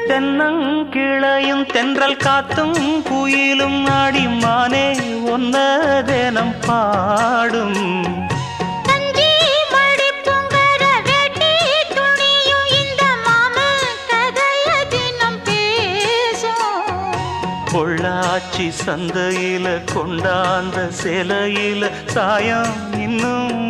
தென்னங்கிளையும் தென்றல் காத்தும் குயிலும் ஆடிமானே ஒன்ன தினம் பாடும். பொள்ளாச்சி சந்தையில கொண்டாந்த சிலையில சாயம் இன்னும்